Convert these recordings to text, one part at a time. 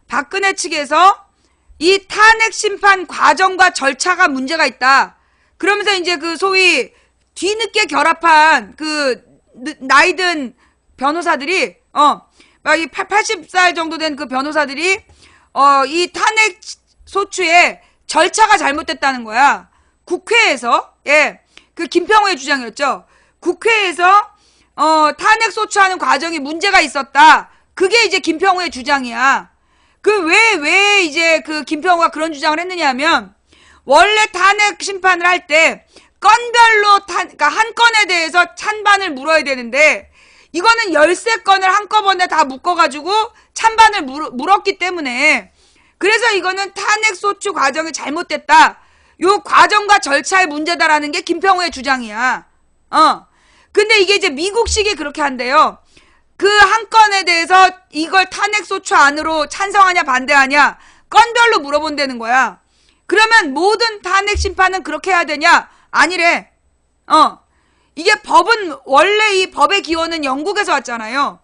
박근혜 측에서 이 탄핵 심판 과정과 절차가 문제가 있다. 그러면서 이제 그 소위 뒤늦게 결합한 그 나이든 변호사들이 이 80살 정도 된 그 변호사들이 이 탄핵 소추의 절차가 잘못됐다는 거야. 국회에서 그 김평호의 주장이었죠. 국회에서 탄핵 소추하는 과정이 문제가 있었다. 그게 이제 김평호의 주장이야. 그 왜 이제 그 김평호가 그런 주장을 했느냐 하면 원래 탄핵 심판을 할 때 건별로 그러니까 한 건에 대해서 찬반을 물어야 되는데 이거는 13건을 한꺼번에 다 묶어가지고 찬반을 물었기 때문에 그래서 이거는 탄핵 소추 과정이 잘못됐다. 요 과정과 절차의 문제다라는 게 김평호의 주장이야. 근데 이게 이제 미국식이 그렇게 한대요. 그 한 건에 대해서 이걸 탄핵 소추 안으로 찬성하냐 반대하냐 건별로 물어본다는 거야. 그러면 모든 탄핵 심판은 그렇게 해야 되냐? 아니래. 이게 법은 원래 이 법의 기원은 영국에서 왔잖아요.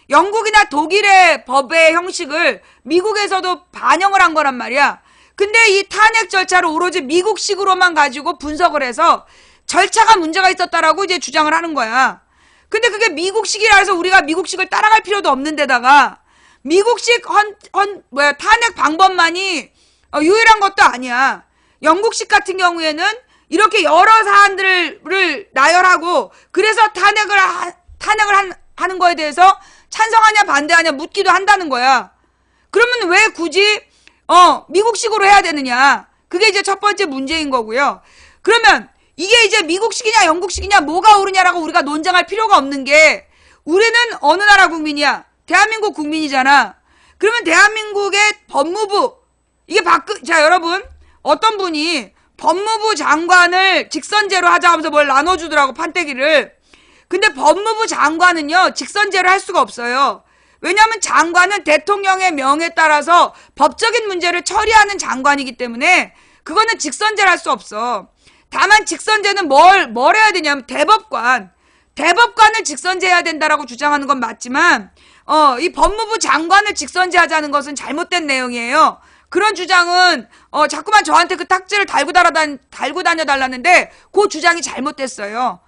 영국이나 독일의 법의 형식을 미국에서도 반영을 한 거란 말이야. 근데 이 탄핵 절차를 오로지 미국식으로만 가지고 분석을 해서 절차가 문제가 있었다라고 이제 주장을 하는 거야. 근데 그게 미국식이라 해서 우리가 미국식을 따라갈 필요도 없는 데다가 미국식 탄핵 방법만이 유일한 것도 아니야. 영국식 같은 경우에는 이렇게 여러 사안들을 나열하고 그래서 탄핵을 하는 거에 대해서 찬성하냐 반대하냐 묻기도 한다는 거야. 그러면 왜 굳이 미국식으로 해야 되느냐? 그게 이제 첫 번째 문제인 거고요. 그러면 이게 이제 미국식이냐 영국식이냐 뭐가 옳으냐라고 우리가 논쟁할 필요가 없는 게 우리는 어느 나라 국민이야? 대한민국 국민이잖아. 그러면 대한민국의 법무부 자 여러분 어떤 분이 법무부 장관을 직선제로 하자 하면서 뭘 나눠주더라고 판때기를. 근데 법무부 장관은요 직선제로 할 수가 없어요. 왜냐하면 장관은 대통령의 명에 따라서 법적인 문제를 처리하는 장관이기 때문에 그거는 직선제를 할 수 없어. 다만 직선제는 뭘 해야 되냐면 대법관을 직선제해야 된다라고 주장하는 건 맞지만 이 법무부 장관을 직선제하자는 것은 잘못된 내용이에요. 그런 주장은 자꾸만 저한테 그 탁지를 달고 다녀 달라는데 그 주장이 잘못됐어요.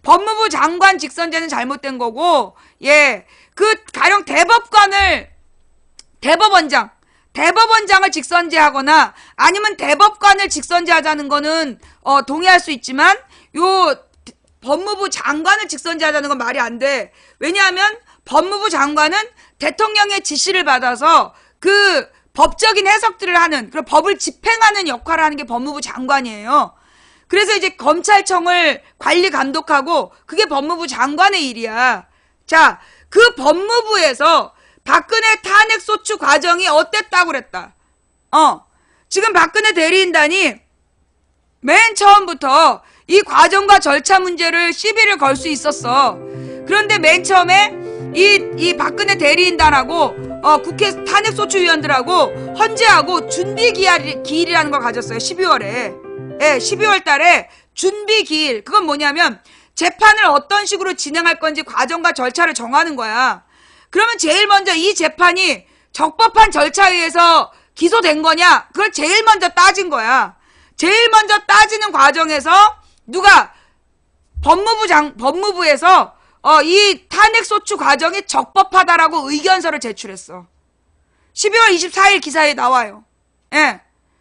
법무부 장관 직선제는 잘못된 거고 그 가령 대법원장을 직선제하거나 아니면 대법관을 직선제하자는 거는 동의할 수 있지만 요 법무부 장관을 직선제하자는 건 말이 안 돼. 왜냐하면 법무부 장관은 대통령의 지시를 받아서 그 법적인 해석들을 하는 그런 법을 집행하는 역할을 하는 게 법무부 장관이에요. 그래서 이제 검찰청을 관리 감독하고 그게 법무부 장관의 일이야. 자, 그 법무부에서 박근혜 탄핵 소추 과정이 어땠다고 그랬다. 지금 박근혜 대리인단이 맨 처음부터 이 과정과 절차 문제를 시비를 걸 수 있었어. 그런데 맨 처음에 이 박근혜 대리인단하고 국회 탄핵소추위원들하고 헌재하고 준비기일이라는 걸 가졌어요. 12월에. 12월 달에 준비기일. 그건 뭐냐면 재판을 어떤 식으로 진행할 건지 과정과 절차를 정하는 거야. 그러면 제일 먼저 이 재판이 적법한 절차에 의해서 기소된 거냐? 그걸 제일 먼저 따진 거야. 제일 먼저 따지는 과정에서 누가 법무부에서 이 탄핵소추 과정이 적법하다라고 의견서를 제출했어. 12월 24일 기사에 나와요.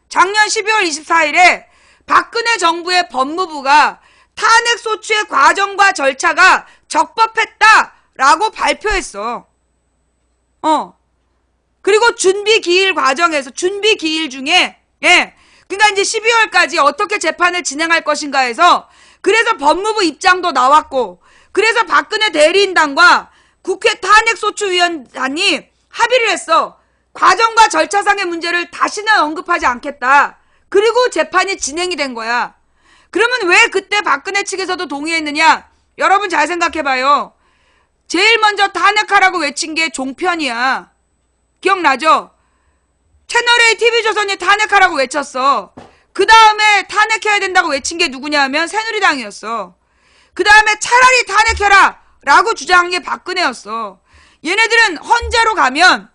작년 12월 24일에 박근혜 정부의 법무부가 탄핵소추의 과정과 절차가 적법했다라고 발표했어. 그리고 준비기일 중에 그러니까 이제 12월까지 어떻게 재판을 진행할 것인가 해서 그래서 법무부 입장도 나왔고 그래서 박근혜 대리인단과 국회 탄핵소추위원단이 합의를 했어. 과정과 절차상의 문제를 다시는 언급하지 않겠다. 그리고 재판이 진행이 된 거야. 그러면 왜 그때 박근혜 측에서도 동의했느냐? 여러분 잘 생각해봐요. 제일 먼저 탄핵하라고 외친 게 종편이야. 기억나죠? 채널A TV조선이 탄핵하라고 외쳤어. 그 다음에 탄핵해야 된다고 외친 게 누구냐 하면 새누리당이었어. 그 다음에 차라리 탄핵해라 라고 주장한 게 박근혜였어. 얘네들은 헌재로 가면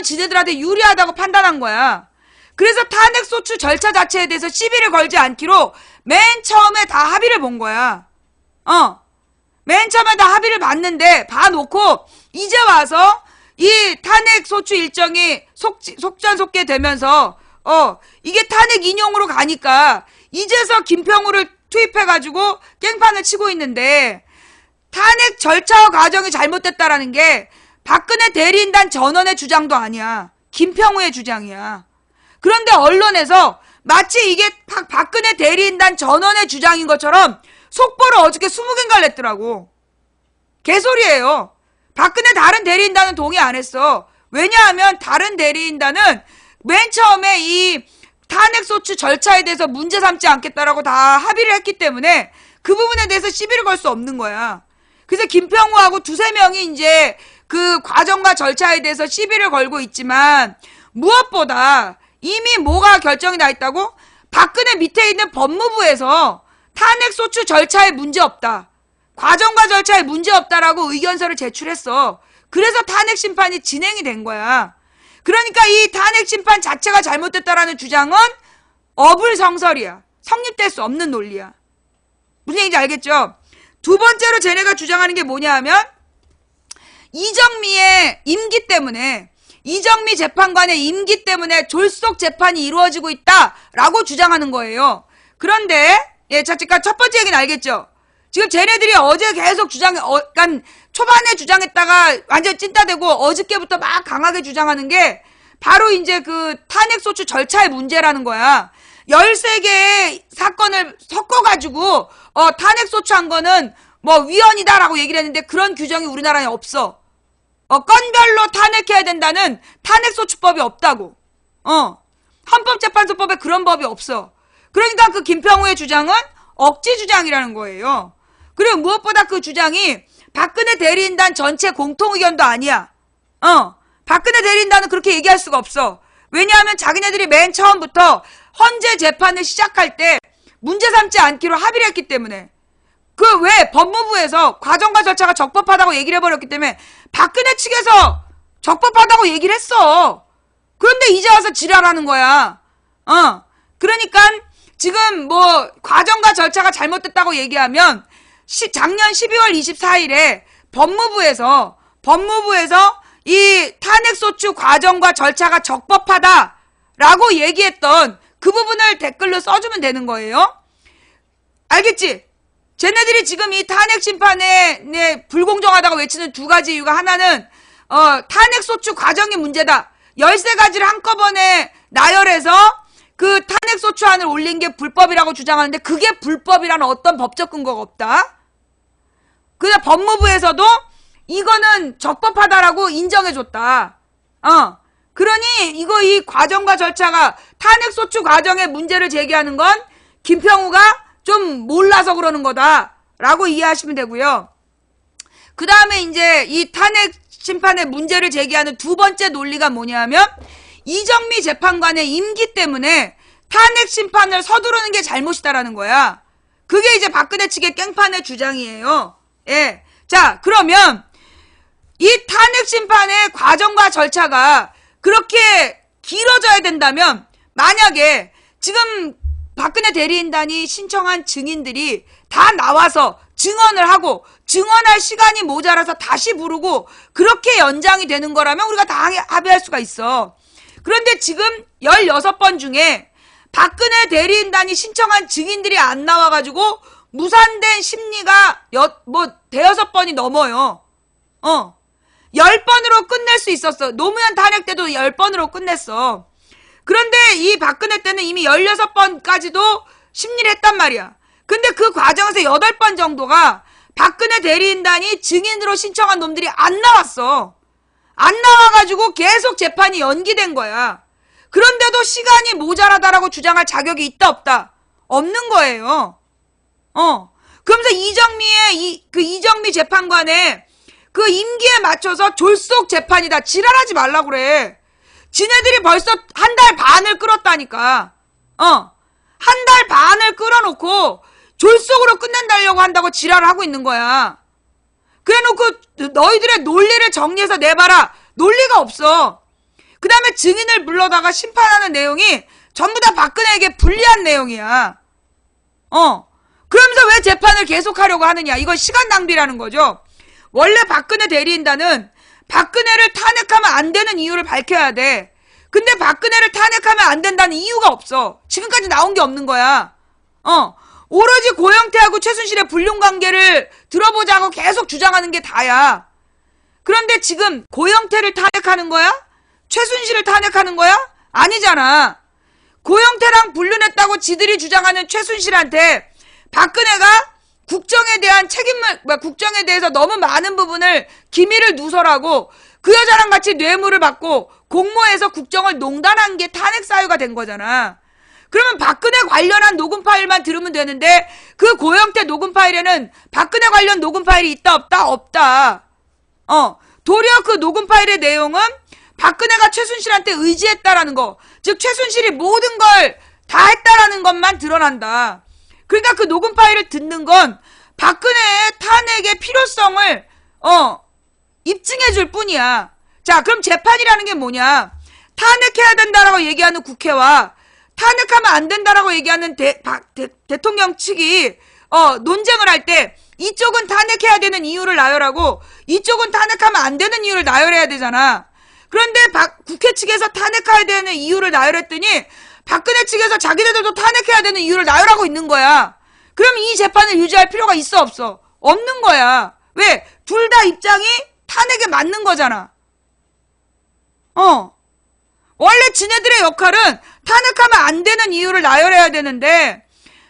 지네들한테 유리하다고 판단한 거야. 그래서 탄핵소추 절차 자체에 대해서 시비를 걸지 않기로 맨 처음에 다 합의를 본 거야. 맨 처음에 다 합의를 봤는데, 봐놓고, 이제 와서 이 탄핵소추 일정이 속전속계 되면서, 이게 탄핵 인용으로 가니까, 이제서 김평우를 투입해가지고 깽판을 치고 있는데, 탄핵 절차 과정이 잘못됐다라는 게 박근혜 대리인단 전원의 주장도 아니야. 김평우의 주장이야. 그런데 언론에서 마치 이게 박근혜 대리인단 전원의 주장인 것처럼 속보를 어저께 20개인가를 냈더라고. 개소리예요. 박근혜 다른 대리인단은 동의 안 했어. 왜냐하면 다른 대리인단은 맨 처음에 이 탄핵소추 절차에 대해서 문제 삼지 않겠다라고 다 합의를 했기 때문에 그 부분에 대해서 시비를 걸 수 없는 거야. 그래서 김평우하고 두세 명이 이제 그 과정과 절차에 대해서 시비를 걸고 있지만 무엇보다 이미 뭐가 결정이 나 있다고? 박근혜 밑에 있는 법무부에서 탄핵소추 절차에 문제 없다. 과정과 절차에 문제 없다라고 의견서를 제출했어. 그래서 탄핵 심판이 진행이 된 거야. 그러니까 이 탄핵 심판 자체가 잘못됐다라는 주장은 어불성설이야. 성립될 수 없는 논리야. 무슨 얘기인지 알겠죠? 두 번째로 쟤네가 주장하는 게 뭐냐 하면 이정미의 임기 때문에 이정미 재판관의 임기 때문에 졸속 재판이 이루어지고 있다라고 주장하는 거예요. 그런데 잠깐 첫 번째 얘기는 알겠죠? 지금 쟤네들이 어제 계속 그러니까 초반에 주장했다가 완전 찐따되고 어저께부터 막 강하게 주장하는 게 바로 이제 그 탄핵소추 절차의 문제라는 거야. 13개의 사건을 섞어가지고 탄핵소추한 거는 뭐 위헌이다라고 얘기를 했는데 그런 규정이 우리나라에 없어. 건별로 탄핵해야 된다는 탄핵소추법이 없다고. 헌법재판소법에 그런 법이 없어. 그러니까 그 김평우의 주장은 억지 주장이라는 거예요. 그리고 무엇보다 그 주장이 박근혜 대리인단 전체 공통의견도 아니야. 박근혜 대리인단은 그렇게 얘기할 수가 없어. 왜냐하면 자기네들이 맨 처음부터 헌재 재판을 시작할 때 문제 삼지 않기로 합의를 했기 때문에. 그 왜 법무부에서 과정과 절차가 적법하다고 얘기를 해버렸기 때문에 박근혜 측에서 적법하다고 얘기를 했어. 그런데 이제 와서 지랄하는 거야. 그러니까 지금 뭐 과정과 절차가 잘못됐다고 얘기하면 작년 12월 24일에 법무부에서 이 탄핵소추 과정과 절차가 적법하다라고 얘기했던 그 부분을 댓글로 써주면 되는 거예요. 알겠지? 쟤네들이 지금 이 탄핵 심판에 불공정하다고 외치는 두 가지 이유가 하나는 탄핵소추 과정이 문제다. 13가지를 한꺼번에 나열해서 그 탄핵소추안을 올린 게 불법이라고 주장하는데 그게 불법이라는 어떤 법적 근거가 없다. 그냥 법무부에서도 이거는 적법하다라고 인정해줬다. 그러니 이 과정과 절차가 탄핵소추 과정에 문제를 제기하는 건 김평우가 좀 몰라서 그러는 거다라고 이해하시면 되고요. 그 다음에 이제 이 탄핵 심판의 문제를 제기하는 두 번째 논리가 뭐냐면 이정미 재판관의 임기 때문에 탄핵 심판을 서두르는 게 잘못이다라는 거야. 그게 이제 박근혜 측의 깽판의 주장이에요. 예. 자, 그러면 이 탄핵 심판의 과정과 절차가 그렇게 길어져야 된다면 만약에 지금 박근혜 대리인단이 신청한 증인들이 다 나와서 증언을 하고 증언할 시간이 모자라서 다시 부르고 그렇게 연장이 되는 거라면 우리가 다 합의할 수가 있어. 그런데 지금 16번 중에 박근혜 대리인단이 신청한 증인들이 안 나와가지고 무산된 심리가 대여섯 번이 넘어요. 10번으로 끝낼 수 있었어. 노무현 탄핵 때도 10번으로 끝냈어. 그런데 이 박근혜 때는 이미 16번까지도 심리를 했단 말이야. 근데 그 과정에서 8번 정도가 박근혜 대리인단이 증인으로 신청한 놈들이 안 나왔어. 안 나와가지고 계속 재판이 연기된 거야. 그런데도 시간이 모자라다라고 주장할 자격이 있다 없다? 없는 거예요. 그러면서 이정미 재판관의 그 임기에 맞춰서 졸속 재판이다. 지랄하지 말라 그래. 지네들이 벌써 한 달 반을 끌었다니까. 한 달 반을 끌어놓고 졸속으로 끝낸다려고 한다고 지랄을 하고 있는 거야. 그래놓고 너희들의 논리를 정리해서 내봐라. 논리가 없어. 그 다음에 증인을 불러다가 심판하는 내용이 전부 다 박근혜에게 불리한 내용이야. 그러면서 왜 재판을 계속하려고 하느냐. 이건 시간 낭비라는 거죠. 원래 박근혜 대리인단은 박근혜를 탄핵하면 안 되는 이유를 밝혀야 돼. 근데 박근혜를 탄핵하면 안 된다는 이유가 없어. 지금까지 나온 게 없는 거야. 오로지 고영태하고 최순실의 불륜관계를 들어보자고 계속 주장하는 게 다야. 그런데 지금 고영태를 탄핵하는 거야? 최순실을 탄핵하는 거야? 아니잖아. 고영태랑 불륜했다고 지들이 주장하는 최순실한테 박근혜가 국정에 대한 국정에 대해서 너무 많은 부분을 기밀을 누설하고 그 여자랑 같이 뇌물을 받고 공모해서 국정을 농단한 게 탄핵 사유가 된 거잖아. 그러면 박근혜 관련한 녹음 파일만 들으면 되는데 그 고영태 녹음 파일에는 박근혜 관련 녹음 파일이 있다 없다? 없다. 도리어 그 녹음 파일의 내용은 박근혜가 최순실한테 의지했다라는 거, 즉 최순실이 모든 걸 다 했다라는 것만 드러난다. 그러니까 그 녹음 파일을 듣는 건 박근혜의 탄핵의 필요성을 입증해 줄 뿐이야. 자, 그럼 재판이라는 게 뭐냐? 탄핵해야 된다라고 얘기하는 국회와 탄핵하면 안 된다라고 얘기하는 대통령 측이 논쟁을 할 때 이쪽은 탄핵해야 되는 이유를 나열하고 이쪽은 탄핵하면 안 되는 이유를 나열해야 되잖아. 그런데 국회 측에서 탄핵해야 되는 이유를 나열했더니 박근혜 측에서 자기네들도 탄핵해야 되는 이유를 나열하고 있는 거야. 그럼 이 재판을 유지할 필요가 있어 없어? 없는 거야. 왜? 둘 다 입장이 탄핵에 맞는 거잖아. 원래 지네들의 역할은 탄핵하면 안 되는 이유를 나열해야 되는데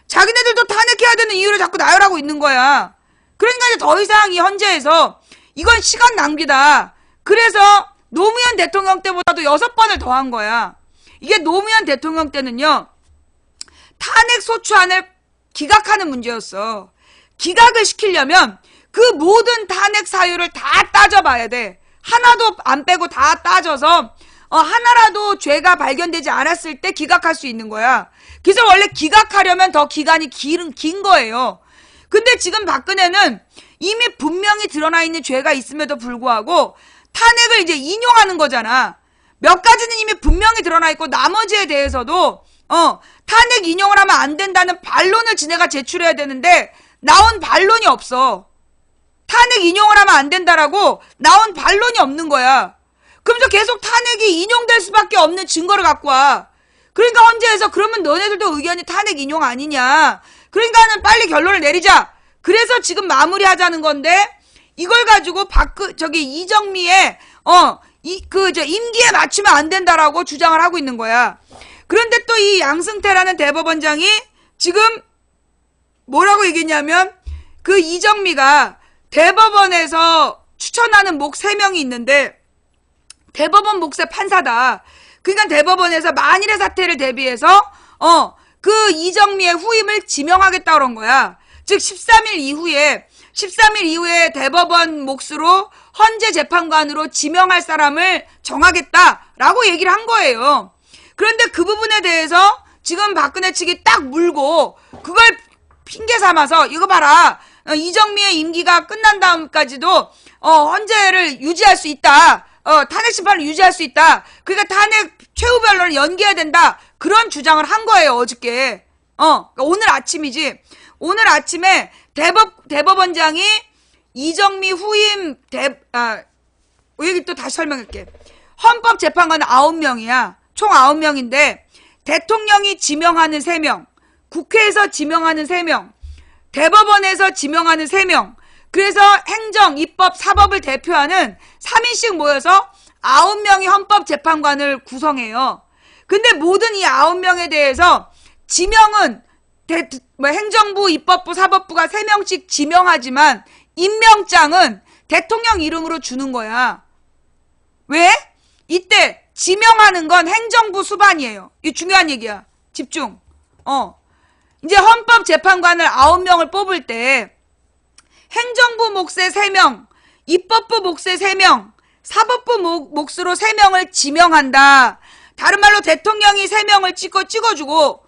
자기네들도 탄핵해야 되는 이유를 자꾸 나열하고 있는 거야. 그러니까 이제 더 이상 이 헌재에서 이건 시간 낭비다. 그래서 노무현 대통령 때보다도 6번을 더 한 거야. 이게 노무현 대통령 때는요, 탄핵 소추안을 기각하는 문제였어. 기각을 시키려면 그 모든 탄핵 사유를 다 따져봐야 돼. 하나도 안 빼고 다 따져서 하나라도 죄가 발견되지 않았을 때 기각할 수 있는 거야. 그래서 원래 기각하려면 더 기간이 긴 거예요. 근데 지금 박근혜는 이미 분명히 드러나 있는 죄가 있음에도 불구하고 탄핵을 이제 인용하는 거잖아. 몇 가지는 이미 분명히 드러나 있고 나머지에 대해서도 탄핵 인용을 하면 안 된다는 반론을 지네가 제출해야 되는데 나온 반론이 없어. 탄핵 인용을 하면 안 된다라고 나온 반론이 없는 거야. 그러면서 계속 탄핵이 인용될 수밖에 없는 증거를 갖고 와. 그러니까 헌재에서 그러면 너네들도 의견이 탄핵 인용 아니냐. 그러니까는 빨리 결론을 내리자. 그래서 지금 마무리하자는 건데 이걸 가지고 이정미의 임기에 맞추면 안 된다라고 주장을 하고 있는 거야. 그런데 또 이 양승태라는 대법원장이 지금 뭐라고 얘기했냐면 그 이정미가 대법원에서 추천하는 목 3명이 있는데 대법원 몫의 판사다. 그러니까 대법원에서 만일의 사태를 대비해서 그 이정미의 후임을 지명하겠다 그런 거야. 즉 13일 이후에 대법원 몫으로 헌재 재판관으로 지명할 사람을 정하겠다라고 얘기를 한 거예요. 그런데 그 부분에 대해서 지금 박근혜 측이 딱 물고 그걸 핑계 삼아서 이거 봐라. 이정미의 임기가 끝난 다음까지도 헌재를 유지할 수 있다. 탄핵 심판을 유지할 수 있다. 그러니까 탄핵 최후 변론을 연기해야 된다. 그런 주장을 한 거예요, 어저께. 그러니까 오늘 아침이지. 오늘 아침에 대법원장이 이정미 후임 여기 또 다시 설명할게. 헌법재판관은 9명이야. 총 9명인데 대통령이 지명하는 3명, 국회에서 지명하는 3명, 대법원에서 지명하는 3명, 그래서 행정, 입법, 사법을 대표하는 3인씩 모여서 9명이 헌법재판관을 구성해요. 근데 모든 이 9명에 대해서 지명은 행정부, 입법부, 사법부가 3명씩 지명하지만 임명장은 대통령 이름으로 주는 거야. 왜? 이때 지명하는 건 행정부 수반이에요. 이거 중요한 얘기야. 집중. 이제 헌법재판관을 9명을 뽑을 때 행정부 몫의 3명, 입법부 몫의 3명, 사법부 몫으로 3명을 지명한다. 다른 말로 대통령이 3명을 찍어주고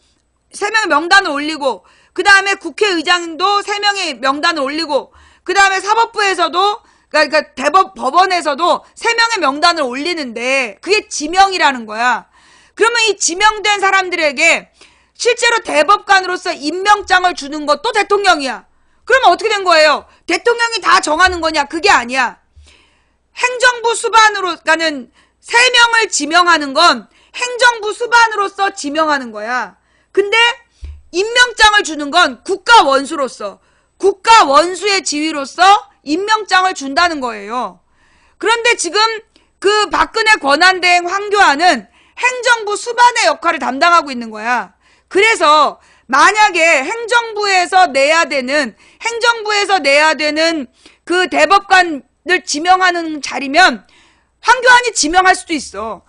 3명의 명단을 올리고 그 다음에 국회의장도 3명의 명단을 올리고 그 그 다음에 사법부에서도, 그러니까 법원에서도 3명의 명단을 올리는데 그게 지명이라는 거야. 그러면 이 지명된 사람들에게 실제로 대법관으로서 임명장을 주는 것도 대통령이야. 그러면 어떻게 된 거예요? 대통령이 다 정하는 거냐? 그게 아니야. 행정부 수반으로 가는 3명을 지명하는 건 행정부 수반으로서 지명하는 거야. 근데 임명장을 주는 건 국가원수로서, 국가원수의 지위로서 임명장을 준다는 거예요. 그런데 지금 그 박근혜 권한대행 황교안은 행정부 수반의 역할을 담당하고 있는 거야. 그래서 만약에 행정부에서 내야 되는 그 대법관을 지명하는 자리면 황교안이 지명할 수도 있어.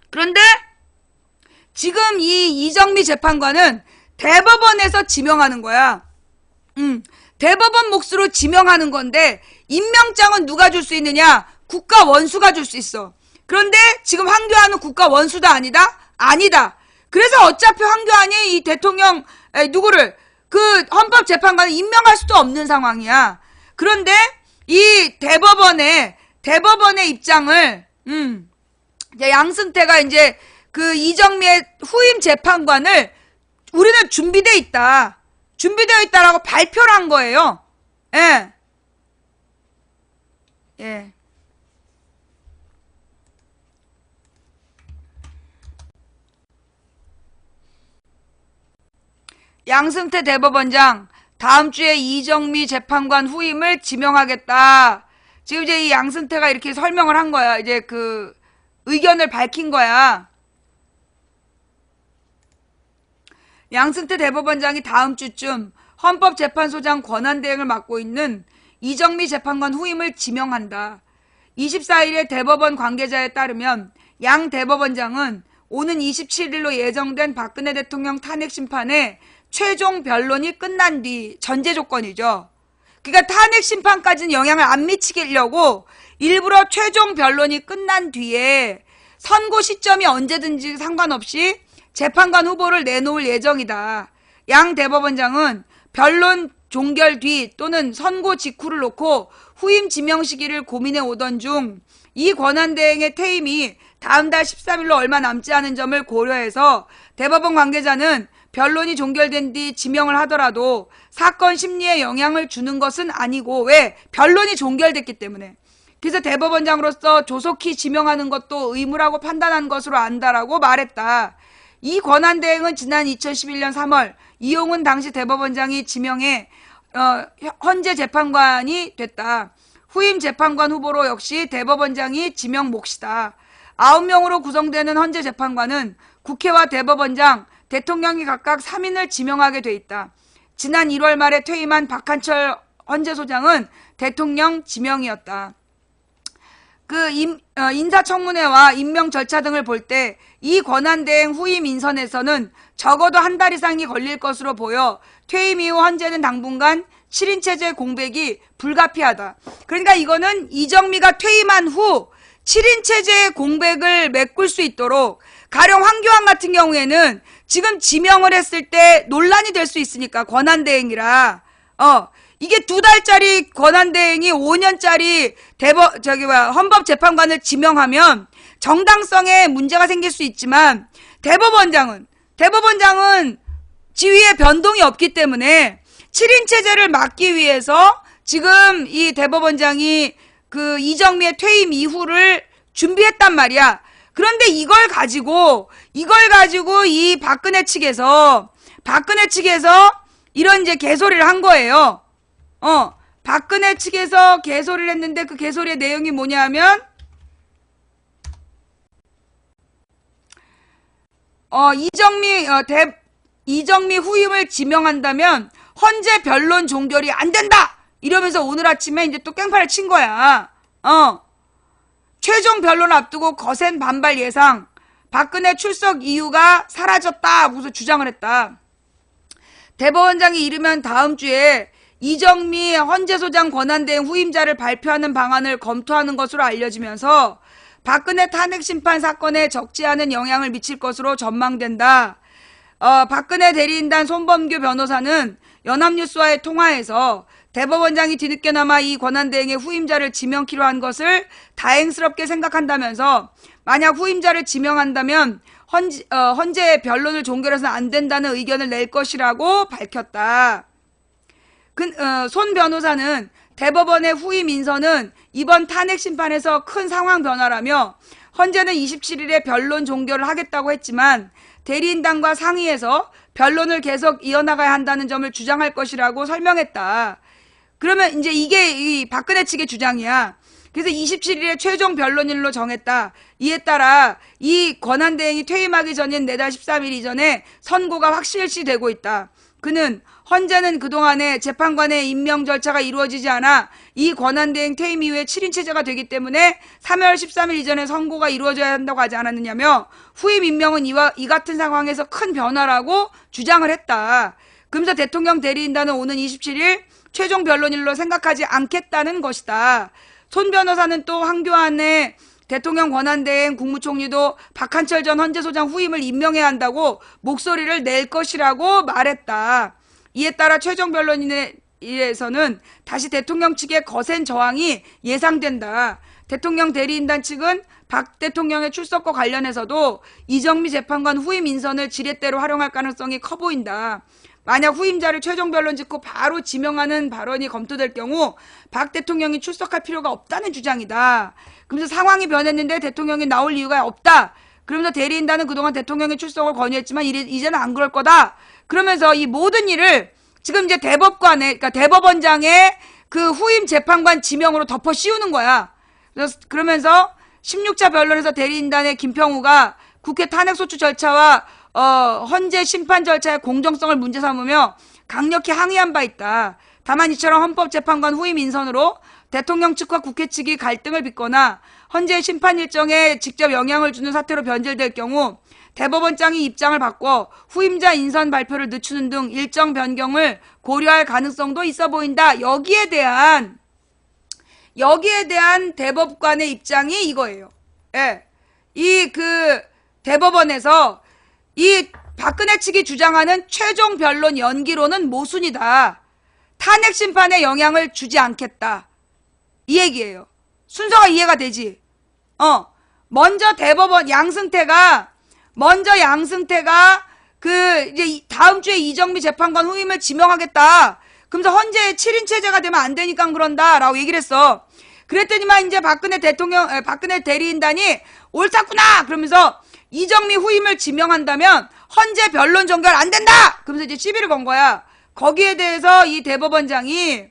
그런데 지금 이 이정미 재판관은 대법원에서 지명하는 거야. 대법원 몫으로 지명하는 건데 임명장은 누가 줄 수 있느냐? 국가원수가 줄 수 있어. 그런데 지금 황교안은 국가원수다 아니다? 아니다. 그래서 어차피 황교안이 이 대통령 누구를 그 헌법재판관을 임명할 수도 없는 상황이야. 그런데 이 대법원의 입장을 이제 양승태가 이제 그 이정미의 후임 재판관을 우리는 준비되어 있다라고 발표를 한 거예요. 예. 예. 양승태 대법원장 다음 주에 이정미 재판관 후임을 지명하겠다. 지금 이제 이 양승태가 이렇게 설명을 한 거야. 이제 그 의견을 밝힌 거야. 양승태 대법원장이 다음 주쯤 헌법재판소장 권한대행을 맡고 있는 이정미 재판관 후임을 지명한다. 24일에 대법원 관계자에 따르면 양 대법원장은 오는 27일로 예정된 박근혜 대통령 탄핵 심판의 최종 변론이 끝난 뒤 전제 조건이죠. 그러니까 탄핵 심판까지는 영향을 안 미치려고 일부러 최종 변론이 끝난 뒤에 선고 시점이 언제든지 상관없이 재판관 후보를 내놓을 예정이다. 양 대법원장은 변론 종결 뒤 또는 선고 직후를 놓고 후임 지명 시기를 고민해 오던 중 이 권한대행의 퇴임이 다음 달 13일로 얼마 남지 않은 점을 고려해서 대법원 관계자는 변론이 종결된 뒤 지명을 하더라도 사건 심리에 영향을 주는 것은 아니고, 왜? 변론이 종결됐기 때문에. 그래서 대법원장으로서 조속히 지명하는 것도 의무라고 판단한 것으로 안다라고 말했다. 이 권한대행은 지난 2011년 3월 이용훈 당시 대법원장이 지명해 헌재 재판관이 됐다. 후임 재판관 후보로 역시 대법원장이 지명 몫이다. 9명으로 구성되는 헌재 재판관은 국회와 대법원장, 대통령이 각각 3인을 지명하게 돼 있다. 지난 1월 말에 퇴임한 박한철 헌재소장은 대통령 지명이었다. 그 인사청문회와 임명 절차 등을 볼 때 이 권한대행 후임 인선에서는 적어도 한 달 이상이 걸릴 것으로 보여 퇴임 이후 헌재는 당분간 7인 체제 공백이 불가피하다. 그러니까 이거는 이정미가 퇴임한 후 7인 체제의 공백을 메꿀 수 있도록, 가령 황교안 같은 경우에는 지금 지명을 했을 때 논란이 될 수 있으니까, 권한대행이라. 이게 2달짜리 권한대행이 5년짜리 헌법재판관을 지명하면 정당성에 문제가 생길 수 있지만, 대법원장은 지위에 변동이 없기 때문에 7인 체제를 막기 위해서 지금 이 대법원장이 그 이정미의 퇴임 이후를 준비했단 말이야. 그런데 이걸 가지고 이 박근혜 측에서 이런 이제 개소리를 한 거예요. 박근혜 측에서 개소리를 했는데 그 개소리의 내용이 뭐냐면, 이정미 후임을 지명한다면 헌재 변론 종결이 안 된다! 이러면서 오늘 아침에 이제 또 깽판을 친 거야. 최종 변론 앞두고 거센 반발 예상. 박근혜 출석 이유가 사라졌다 하고서 주장을 했다. 대법원장이 이르면 다음 주에 이정미 헌재소장 권한대행 후임자를 발표하는 방안을 검토하는 것으로 알려지면서 박근혜 탄핵심판 사건에 적지 않은 영향을 미칠 것으로 전망된다. 박근혜 대리인단 손범규 변호사는 연합뉴스와의 통화에서 대법원장이 뒤늦게나마 이 권한대행의 후임자를 지명키로 한 것을 다행스럽게 생각한다면서 만약 후임자를 지명한다면 헌재 변론을 종결해서는 안 된다는 의견을 낼 것이라고 밝혔다. 손 변호사는 대법원의 후임 인선은 이번 탄핵 심판에서 큰 상황 변화라며 헌재는 27일에 변론 종결을 하겠다고 했지만 대리인단과 상의해서 변론을 계속 이어나가야 한다는 점을 주장할 것이라고 설명했다. 그러면 이제 이게 이 박근혜 측의 주장이야. 그래서 27일에 최종 변론일로 정했다. 이에 따라 이 권한대행이 퇴임하기 전인 내달 13일 이전에 선고가 확실시되고 있다. 그는 헌재는 그동안에 재판관의 임명 절차가 이루어지지 않아 이 권한대행 퇴임 이후에 7인 체제가 되기 때문에 3월 13일 이전에 선고가 이루어져야 한다고 하지 않았느냐며 후임 임명은 이 같은 상황에서 큰 변화라고 주장을 했다. 그러면서 대통령 대리인단은 오는 27일 최종 변론일로 생각하지 않겠다는 것이다. 손 변호사는 또 황교안의 대통령 권한대행 국무총리도 박한철 전 헌재소장 후임을 임명해야 한다고 목소리를 낼 것이라고 말했다. 이에 따라 최종 변론에서는 다시 대통령 측의 거센 저항이 예상된다. 대통령 대리인단 측은 박 대통령의 출석과 관련해서도 이정미 재판관 후임 인선을 지렛대로 활용할 가능성이 커 보인다. 만약 후임자를 최종 변론 직후 바로 지명하는 발언이 검토될 경우 박 대통령이 출석할 필요가 없다는 주장이다. 그러면서 상황이 변했는데 대통령이 나올 이유가 없다. 그러면서 대리인단은 그동안 대통령의 출석을 권유했지만 이제는 안 그럴 거다. 그러면서 이 모든 일을 지금 이제 그러니까 대법원장의 그 후임 재판관 지명으로 덮어 씌우는 거야. 그러면서 16차 변론에서 대리인단의 김평우가 국회 탄핵소추 절차와 헌재 심판 절차의 공정성을 문제 삼으며 강력히 항의한 바 있다. 다만 이처럼 헌법재판관 후임 인선으로 대통령 측과 국회 측이 갈등을 빚거나 헌재 심판 일정에 직접 영향을 주는 사태로 변질될 경우 대법원장이 입장을 바꿔 후임자 인선 발표를 늦추는 등 일정 변경을 고려할 가능성도 있어 보인다. 여기에 대한 대법관의 입장이 이거예요. 예. 대법원에서 이 박근혜 측이 주장하는 최종 변론 연기로는 모순이다. 탄핵 심판에 영향을 주지 않겠다. 이 얘기예요. 순서가 이해가 되지? 먼저 대법원 양승태가 이제 다음 주에 이정미 재판관 후임을 지명하겠다. 그러면서 헌재에 7인 체제가 되면 안 되니까 그런다라고 얘기를 했어. 그랬더니만 이제 박근혜 대리인단이 옳았구나 그러면서 이정미 후임을 지명한다면 헌재 변론 종결 안 된다. 그러면서 이제 시비를 건 거야. 거기에 대해서 이 대법원장이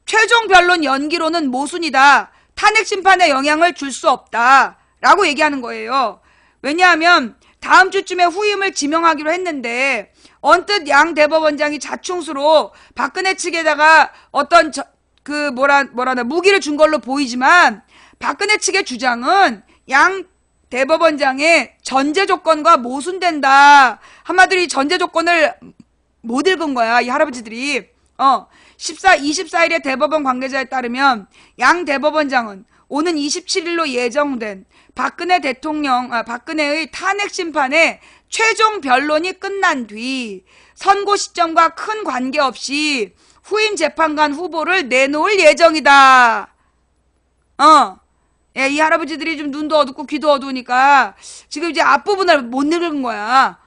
최종 변론 연기로는 모순이다. 탄핵 심판에 영향을 줄 수 없다. 라고 얘기하는 거예요. 왜냐하면 다음 주쯤에 후임을 지명하기로 했는데 언뜻 양 대법원장이 자충수로 박근혜 측에다가 어떤 무기를 준 걸로 보이지만 박근혜 측의 주장은 양 대법원장의 전제 조건과 모순된다. 한마디로 이 전제 조건을 못 읽은 거야. 이 할아버지들이. 24일에 대법원 관계자에 따르면 양 대법원장은 오는 27일로 예정된 박근혜의 탄핵 심판의 최종 변론이 끝난 뒤 선고 시점과 큰 관계없이 후임 재판관 후보를 내놓을 예정이다. 예, 이 할아버지들이 좀 눈도 어둡고 귀도 어두우니까 지금 이제 앞부분을 못 읽은 거야.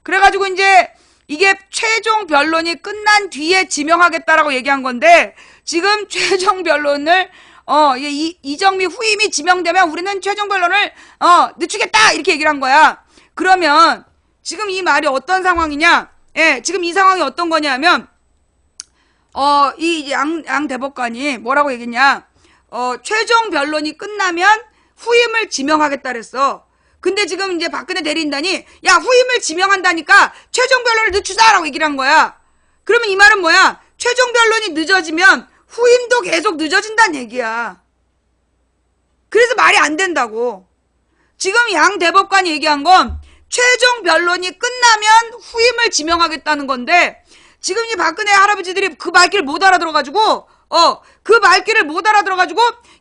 그래가지고 이제 이게 최종 변론이 끝난 뒤에 지명하겠다라고 얘기한 건데 지금 최종 변론을 이정미 후임이 지명되면 우리는 최종 변론을 늦추겠다 이렇게 얘기를 한 거야. 그러면 지금 이 말이 어떤 상황이냐? 예, 지금 이 상황이 어떤 거냐면 이 양 대법관이 뭐라고 얘기했냐? 최종 변론이 끝나면 후임을 지명하겠다 그랬어. 근데 지금 이제 박근혜 대리인단이 야 후임을 지명한다니까 최종 변론을 늦추자라고 얘기를 한 거야. 그러면 이 말은 뭐야? 최종 변론이 늦어지면 후임도 계속 늦어진다는 얘기야. 그래서 말이 안 된다고. 지금 양 대법관이 얘기한 건 최종 변론이 끝나면 후임을 지명하겠다는 건데 지금 이 박근혜 할아버지들이 그 말귀를 못 알아들어가지고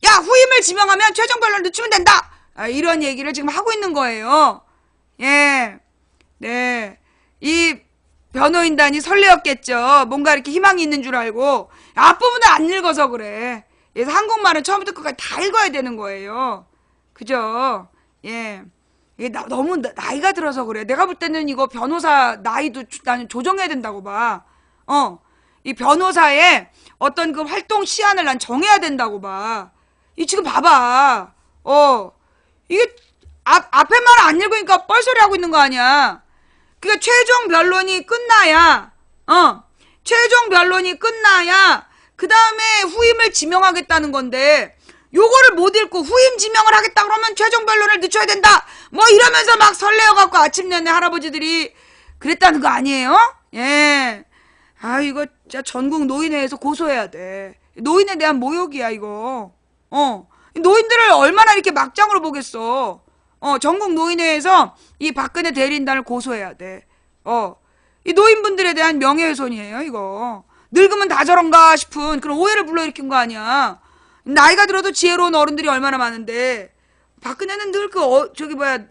야 후임을 지명하면 최종 변론을 늦추면 된다. 이런 얘기를 지금 하고 있는 거예요. 예. 네. 이 변호인단이 설레었겠죠. 뭔가 이렇게 희망이 있는 줄 알고. 앞부분을 안 읽어서 그래. 그래서 한국말은 처음부터 끝까지 다 읽어야 되는 거예요. 그죠? 예. 이게 너무 나이가 들어서 그래. 내가 볼 때는 이거 변호사 나이도 나는 조정해야 된다고 봐. 이 변호사의 어떤 그 활동 시한을 난 정해야 된다고 봐. 이 지금 봐봐. 이게 앞에 말 안 읽으니까 뻘소리 하고 있는 거 아니야. 그러니까 최종 변론이 끝나야, 최종 변론이 끝나야 그 다음에 후임을 지명하겠다는 건데 요거를 못 읽고 후임 지명을 하겠다 그러면 최종 변론을 늦춰야 된다. 뭐 이러면서 막 설레어갖고 아침 내내 할아버지들이 그랬다는 거 아니에요? 예. 아 이거 진짜 전국 노인회에서 고소해야 돼. 노인에 대한 모욕이야 이거. 노인들을 얼마나 이렇게 막장으로 보겠어. 전국 노인회에서 이 박근혜 대리인단을 고소해야 돼. 이 노인분들에 대한 명예훼손이에요 이거. 늙으면 다 저런가 싶은 그런 오해를 불러일으킨 거 아니야. 나이가 들어도 지혜로운 어른들이 얼마나 많은데 박근혜는 늘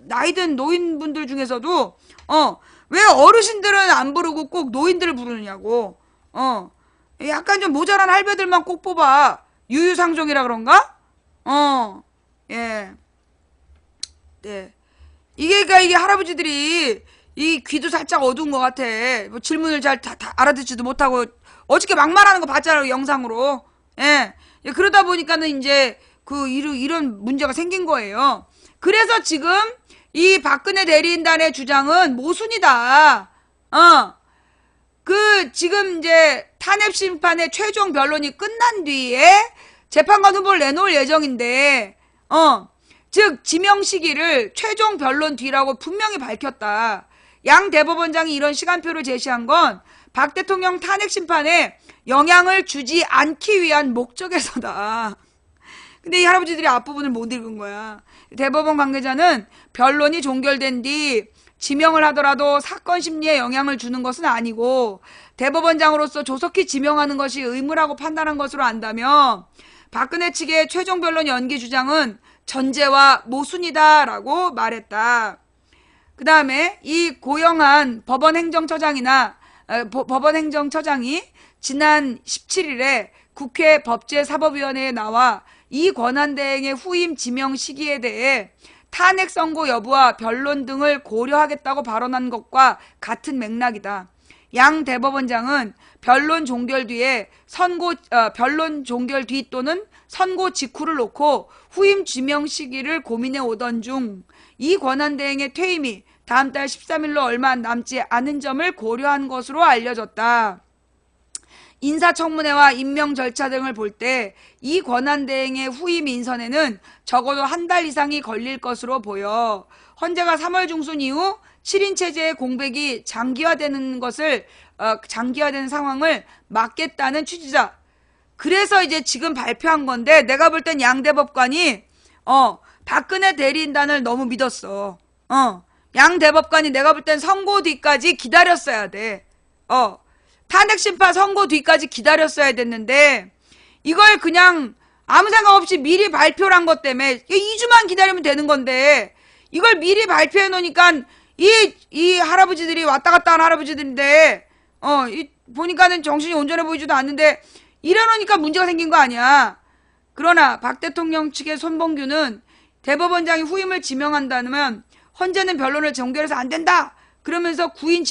나이 든 노인분들 중에서도 왜 어르신들은 안 부르고 꼭 노인들을 부르느냐고. 약간 좀 모자란 할배들만 꼭 뽑아. 유유상종이라 그런가? 예. 네. 이게 할아버지들이 이 귀도 살짝 어두운 것 같아. 뭐 질문을 잘 다 알아듣지도 못하고 어저께 막말하는 거 봤잖아요 영상으로. 예. 그러다 보니까는 이제 이런 문제가 생긴 거예요. 그래서 지금 이 박근혜 대리인단의 주장은 모순이다. 지금 이제 탄핵 심판의 최종 변론이 끝난 뒤에 재판관 후보를 내놓을 예정인데, 즉 지명 시기를 최종 변론 뒤라고 분명히 밝혔다. 양 대법원장이 이런 시간표를 제시한 건 박 대통령 탄핵 심판에 영향을 주지 않기 위한 목적에서다. 근데 이 할아버지들이 앞부분을 못 읽은 거야. 대법원 관계자는 변론이 종결된 뒤 지명을 하더라도 사건 심리에 영향을 주는 것은 아니고 대법원장으로서 조속히 지명하는 것이 의무라고 판단한 것으로 안다며 박근혜 측의 최종 변론 연기 주장은 전제와 모순이다라고 말했다. 그 다음에 이 고영한 법원행정처장이 지난 17일에 국회 법제사법위원회에 나와 이 권한대행의 후임 지명 시기에 대해 탄핵 선고 여부와 변론 등을 고려하겠다고 발언한 것과 같은 맥락이다. 양 대법원장은 변론 종결 뒤 또는 선고 직후를 놓고 후임 지명 시기를 고민해 오던 중 이 권한대행의 퇴임이 다음 달 13일로 얼마 남지 않은 점을 고려한 것으로 알려졌다. 인사청문회와 임명 절차 등을 볼 때 이 권한대행의 후임 인선에는 적어도 한 달 이상이 걸릴 것으로 보여 헌재가 3월 중순 이후 7인 체제의 공백이 장기화되는 상황을 막겠다는 취지다. 그래서 이제 지금 발표한 건데 내가 볼 땐 양 대법관이 박근혜 대리인단을 너무 믿었어. 양 대법관이 내가 볼 땐 선고 뒤까지 기다렸어야 돼. 탄핵 심판 선고 뒤까지 기다렸어야 됐는데 이걸 그냥 아무 생각 없이 미리 발표를 한 것 때문에 2주만 기다리면 되는 건데 이걸 미리 발표해 놓으니까 이 할아버지들이 왔다 갔다 하는 할아버지들인데 보니까는 정신이 온전해 보이지도 않는데 이러니까 문제가 생긴 거 아니야. 그러나 박 대통령 측의 손봉규는 대법원장이 후임을 지명한다면 헌재는 변론을 종결해서 안 된다. 그러면서 구인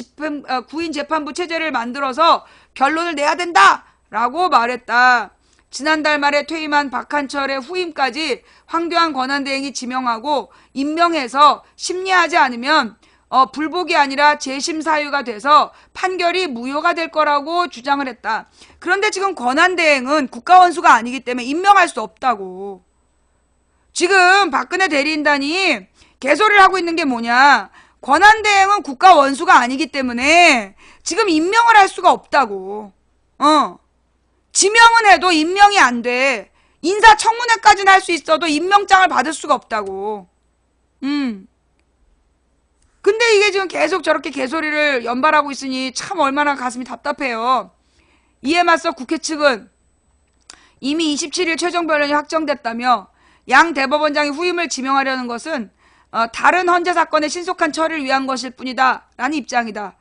재판부 체제를 만들어서 결론을 내야 된다라고 말했다. 지난달 말에 퇴임한 박한철의 후임까지 황교안 권한대행이 지명하고 임명해서 심리하지 않으면 불복이 아니라 재심 사유가 돼서 판결이 무효가 될 거라고 주장을 했다. 그런데 지금 권한대행은 국가원수가 아니기 때문에 임명할 수 없다고. 지금 박근혜 대리인단이 개소리를 하고 있는 게 뭐냐. 권한대행은 국가원수가 아니기 때문에 지금 임명을 할 수가 없다고. 지명은 해도 임명이 안 돼. 인사청문회까지는 할 수 있어도 임명장을 받을 수가 없다고. 근데 이게 지금 계속 저렇게 개소리를 연발하고 있으니 참 얼마나 가슴이 답답해요. 이에 맞서 국회 측은 이미 27일 최종 변론이 확정됐다며 양 대법원장이 후임을 지명하려는 것은 다른 헌재 사건의 신속한 처리를 위한 것일 뿐이다 라는 입장이다.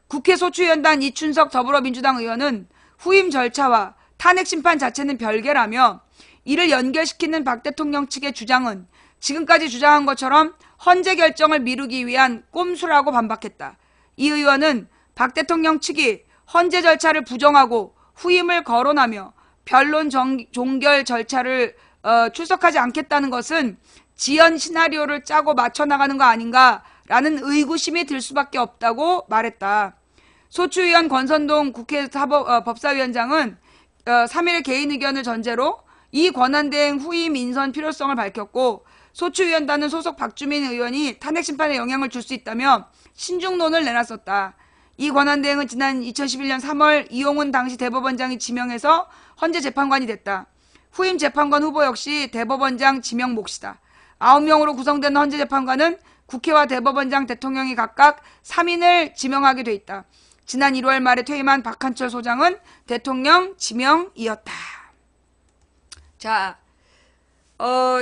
국회 소추위원단 이춘석 더불어민주당 의원은 후임 절차와 탄핵 심판 자체는 별개라며 이를 연결시키는 박 대통령 측의 주장은 지금까지 주장한 것처럼 헌재 결정을 미루기 위한 꼼수라고 반박했다. 이 의원은 박 대통령 측이 헌재 절차를 부정하고 후임을 거론하며 변론 종결 절차를 출석하지 않겠다는 것은 지연 시나리오를 짜고 맞춰나가는 거 아닌가라는 의구심이 들 수밖에 없다고 말했다. 소추위원 권선동 국회 법사위원장은 3일의 개인 의견을 전제로 이 권한대행 후임 인선 필요성을 밝혔고 소추위원단은 소속 박주민 의원이 탄핵 심판에 영향을 줄 수 있다며 신중론을 내놨었다. 이 권한대행은 지난 2011년 3월 이용훈 당시 대법원장이 지명해서 헌재 재판관이 됐다. 후임 재판관 후보 역시 대법원장 지명 몫이다. 9명으로 구성된 헌재 재판관은 국회와 대법원장, 대통령이 각각 3인을 지명하게 돼 있다. 지난 1월 말에 퇴임한 박한철 소장은 대통령 지명이었다. 자,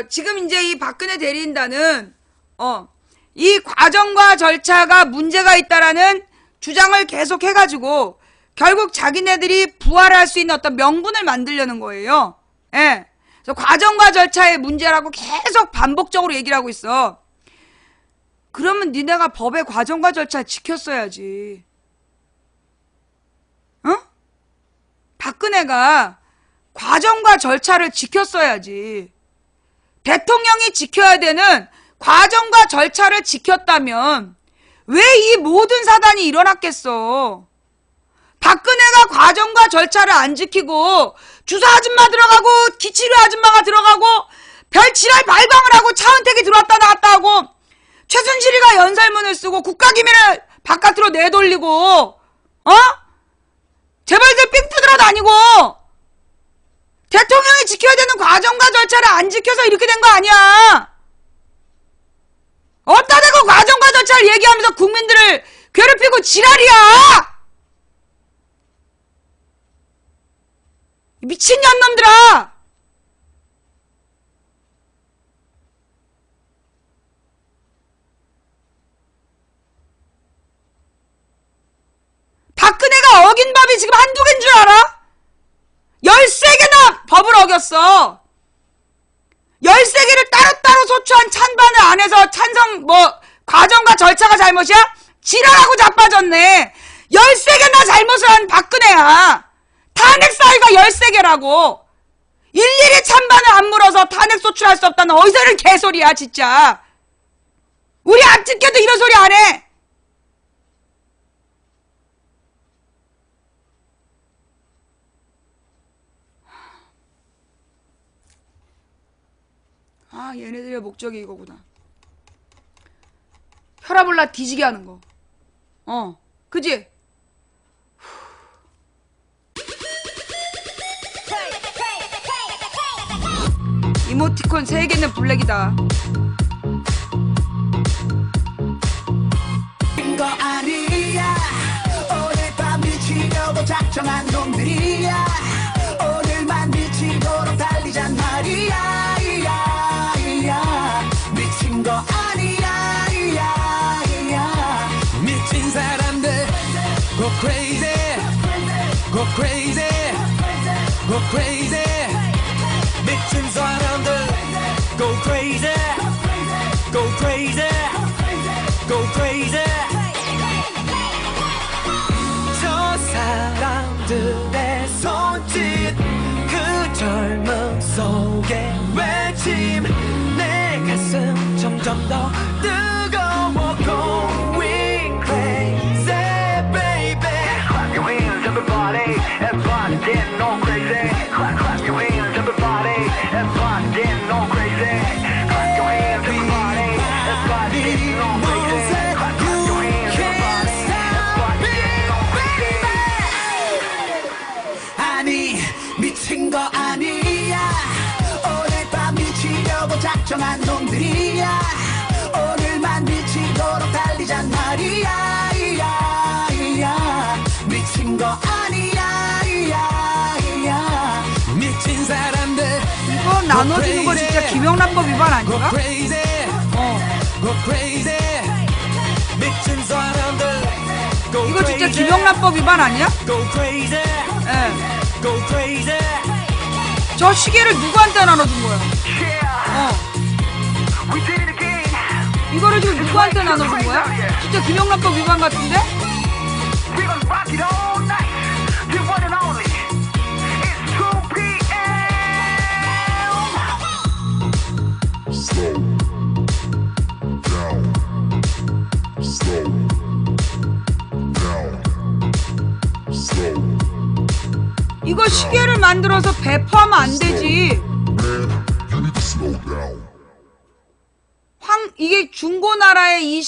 지금 이제 이 박근혜 대리인단은 이 과정과 절차가 문제가 있다라는 주장을 계속 해가지고 결국 자기네들이 부활할 수 있는 어떤 명분을 만들려는 거예요. 예. 그래서 과정과 절차의 문제라고 계속 반복적으로 얘기를 하고 있어. 그러면 니네가 법의 과정과 절차 지켰어야지. 박근혜가 과정과 절차를 지켰어야지. 대통령이 지켜야 되는 과정과 절차를 지켰다면 왜 이 모든 사단이 일어났겠어? 박근혜가 과정과 절차를 안 지키고 주사 아줌마 들어가고 기치료 아줌마가 들어가고 별 지랄 발광을 하고 차은택이 들어왔다 나왔다 하고 최순실이가 연설문을 쓰고 국가기밀을 바깥으로 내돌리고 재벌들 삥 뜯으러 다니고 대통령이 지켜야 되는 과정과 절차를 안 지켜서 이렇게 된 거 아니야. 어디다 대고 과정과 절차를 얘기하면서 국민들을 괴롭히고 지랄이야. 미친년놈들아. 박근혜가 어긴 법이 지금 한두 개인 줄 알아? 13개나 법을 어겼어. 13개를 따로따로 소추한 찬반을 안 해서 찬성 과정과 절차가 잘못이야? 지랄하고 자빠졌네. 13개나 잘못을 한 박근혜야. 탄핵 사유가 13개라고. 일일이 찬반을 안 물어서 탄핵 소추할 수 없다는 어디서 이런 개소리야 진짜. 우리 안 찍혀도 이런 소리 안 해. 얘네들의 목적이 이거구나. 혈압올라 뒤지게 하는 거. 그지? 이모티콘 3개는 블랙이다. 거 아니야. 오늘 밤 미치려고 작정한 놈들이야. 오늘만 미치도록 달리잔 말이야. 미친 거 아니야. 미친 사람들 go crazy, go crazy, go crazy. 미친 사람들 go crazy, go crazy, go crazy. 저 사람들의 손짓, 그 젊음 속의 외침, 내 가슴 점점 더 뜨거워. Going crazy, baby. Clap your hands, everybody. Everybody getting on crazy. Clap your hands, everybody. Everybody getting on crazy. Clap your hands, everybody. Everybody getting on crazy. Clap your hands, everybody. Everybody getting on crazy. 아니 미친 거 아니야. 오늘 밤 미치려고 작정한 놈들이야. 오늘만 미치도록 달리잔 말이야. 미친 거 아니야. 미친 사람들 이거 나눠주는 거 진짜 김영란법 위반 아닌가? Go crazy 미친 사람들 Go 이거 진짜 crazy. 김영란법 위반 아니야? Go crazy 예. Go crazy 저 시계를 누구한테 나눠준 거야? We did it again 이거를 지금 누구한테 나눠준 거야? 진짜 김영란법 위반 같은데? We gon' rock it all night The one and only It's 2 p.m. Slow down. Slow down. Slow. 이거 시계를 만들어서 배포하면 안 되지. Man, you need to slow down. 이게 중고나라의 이 시계